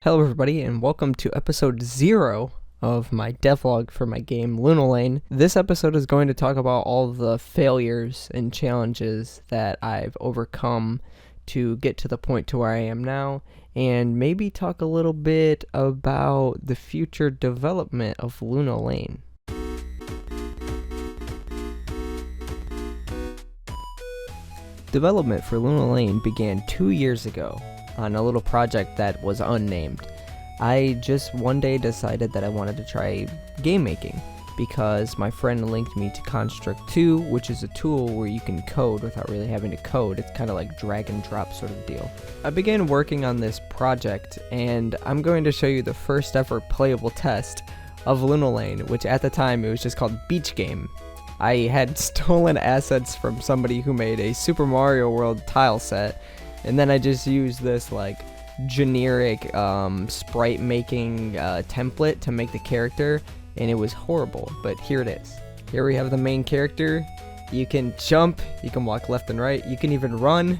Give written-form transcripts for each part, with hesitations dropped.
Hello everybody and welcome to episode 0 of my devlog for my game Lunal Lane. This episode is going to talk about all the failures and challenges that I've overcome to get to the point to where I am now, and maybe talk a little bit about the future development of Lunal Lane. Development for Lunal Lane began 2 years ago on a little project that was unnamed. I just one day decided that I wanted to try game making because my friend linked me to Construct 2, which is a tool where you can code without really having to code. It's kind of like drag and drop sort of deal. I began working on this project, and I'm going to show you the first ever playable test of Lunal Lane, which at the time it was just called Beach Game. I had stolen assets from somebody who made a Super Mario World tile set, and then I just used this like generic sprite making template to make the character, and it was horrible, but here it is. Here we have the main character. You can jump, you can walk left and right, you can even run.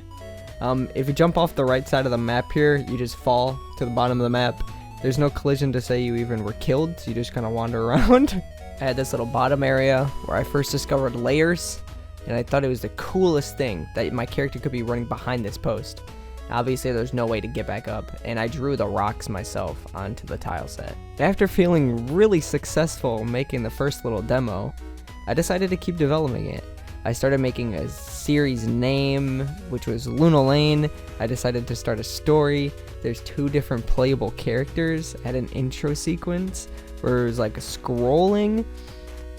If you jump off the right side of the map here, you just fall to the bottom of the map. There's no collision to say you even were killed, so you just kind of wander around. I had this little bottom area where I first discovered layers, and I thought it was the coolest thing that my character could be running behind this post. Obviously there's no way to get back up, and I drew the rocks myself onto the tile set. After feeling really successful making the first little demo, I decided to keep developing it. I started making a series name, which was Lunal Lane. I decided to start a story. There's 2 different playable characters. I had an intro sequence where it was like scrolling,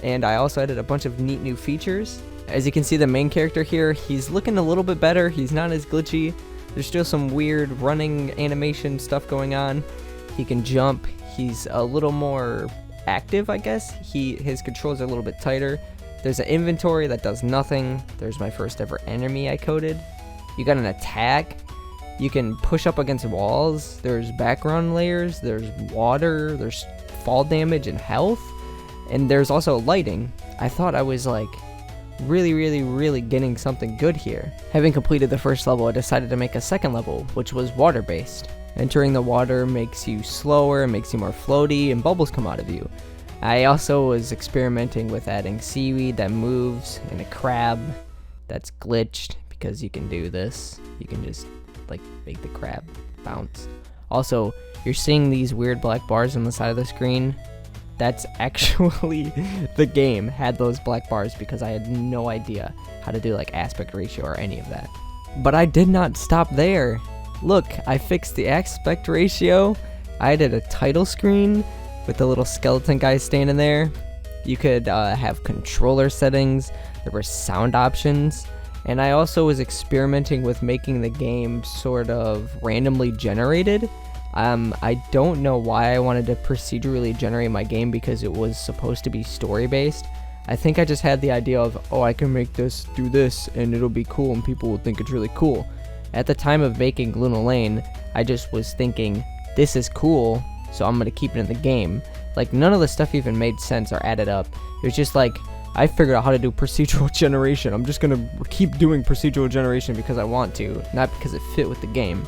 and I also added a bunch of neat new features. As you can see, the main character here, he's looking a little bit better. He's not as glitchy. There's still some weird running animation stuff going on. He can jump. He's a little more active, I guess. His controls are a little bit tighter. There's an inventory that does nothing. There's my first ever enemy I coded. You got an attack. You can push up against walls. There's background layers. There's water. There's fall damage and health. And there's also lighting. I thought I was like really getting something good here. Having completed the first level, I decided to make a second level, which was water based. Entering the water makes you slower, makes you more floaty, and bubbles come out of you. I also was experimenting with adding seaweed that moves and a crab that's glitched, because you can do this. You can just like make the crab bounce. Also, you're seeing these weird black bars on the side of the screen. That's actually the game had those black bars because I had no idea how to do like aspect ratio or any of that. But I did not stop there. Look, I fixed the aspect ratio. I added a title screen with the little skeleton guy standing there. You could have controller settings. There were sound options. And I also was experimenting with making the game sort of randomly generated. I don't know why I wanted to procedurally generate my game because it was supposed to be story-based. I think I just had the idea of, oh, I can make this, do this, and it'll be cool and people will think it's really cool. At the time of making Lunal Lane, I just was thinking, this is cool, so I'm going to keep it in the game. Like, none of the stuff even made sense or added up. It was just like, I figured out how to do procedural generation. I'm just going to keep doing procedural generation because I want to, not because it fit with the game.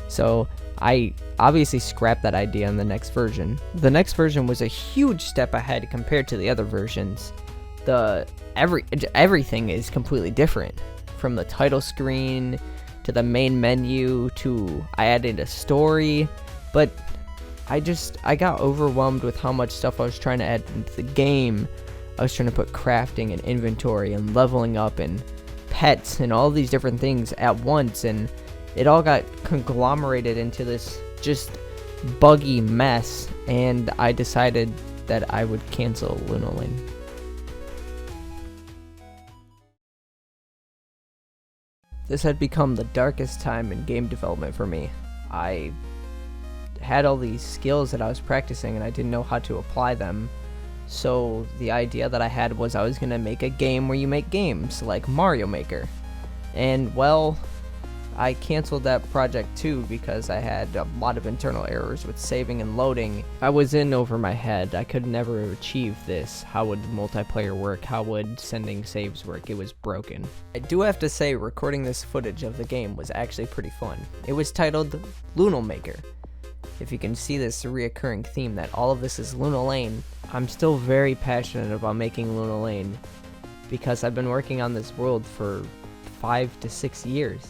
So I obviously scrapped that idea in the next version. The next version was a huge step ahead compared to the other versions. Everything is completely different. From the title screen to the main menu to I added a story, but I got overwhelmed with how much stuff I was trying to add into the game. I was trying to put crafting and inventory and leveling up and pets and all these different things at once, and it all got conglomerated into this just buggy mess, and I decided that I would cancel Lunal Lane. This had become the darkest time in game development for me. I had all these skills that I was practicing and I didn't know how to apply them. So the idea that I had was I was going to make a game where you make games, like Mario Maker. And well, I canceled that project too because I had a lot of internal errors with saving and loading. I was in over my head. I could never achieve this. How would multiplayer work? How would sending saves work? It was broken. I do have to say, recording this footage of the game was actually pretty fun. It was titled Lunal Maker. if you can see this reoccurring theme that all of this is Lunal Lane, I'm still very passionate about making Lunal Lane because I've been working on this world for 5 to 6 years.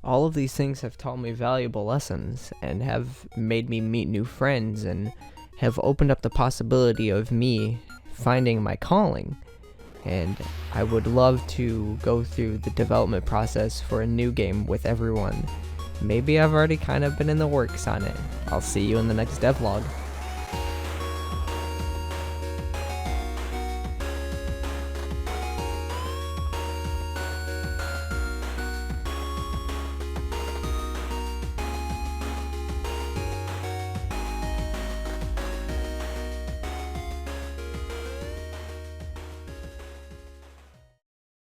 All of these things have taught me valuable lessons and have made me meet new friends and have opened up the possibility of me finding my calling. And I would love to go through the development process for a new game with everyone. Maybe I've already kind of been in the works on it. I'll see you in the next devlog.